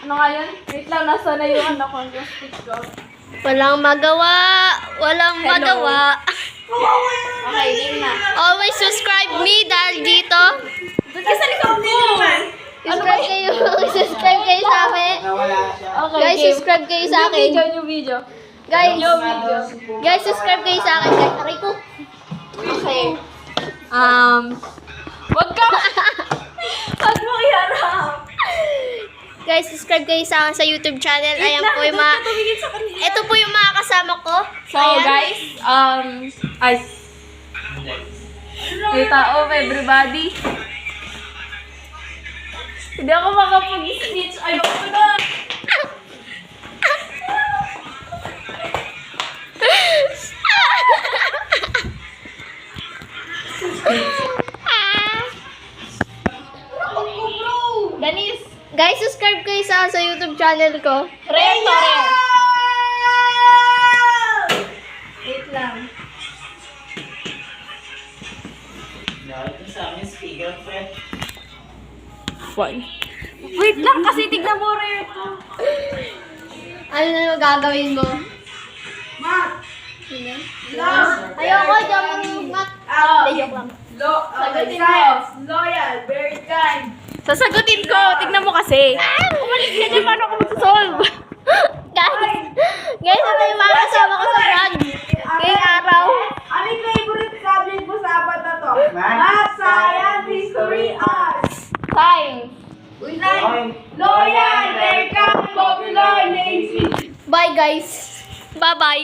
Ano nga yun? Wait lang, nasa na yung ano ko, yung stick ko. Walang magawa. Walang magawa. Okay, game na. Always subscribe me dahil dito. Doon ka sa likod mo! Subscribe kayo. Subscribe kayo sa akin. Okay, Guys, game. subscribe kayo sa akin. New video. Guys, New video. guys, subscribe kayo sa akin. Guys, aray ko. Okay. Wag ka! Wag mo iharap! Guys, subscribe kayo sa akin sa YouTube channel. Ayan po yung mga... Ito po yung mga kasama ko. So, guys, ay. Kita of everybody. Hindi ako makapag-speech. Ayoko na. Danis. Guys, subscribe kayo sa YouTube channel ko. Reto. Wait lang. Wait lang kasi tignan mo Reto. Ano na yung gagawin mo? Ayoko, diyan mag-mat. Hindi, joke lang. Sagutin mo. Loyal, very kind. Sasagutin ko. Tignan mo kasi. Umalis ka dyan. Paano ako mag-solve? Guys, ito yung mga kasama ko sa vlog. Ngayong araw. Ano yung favorite subject mo sa apat na to? Math, Science, History, Arts. Science. Wait lang. Loyal, very kind, popular, lazy. Bye, guys. Bye-bye.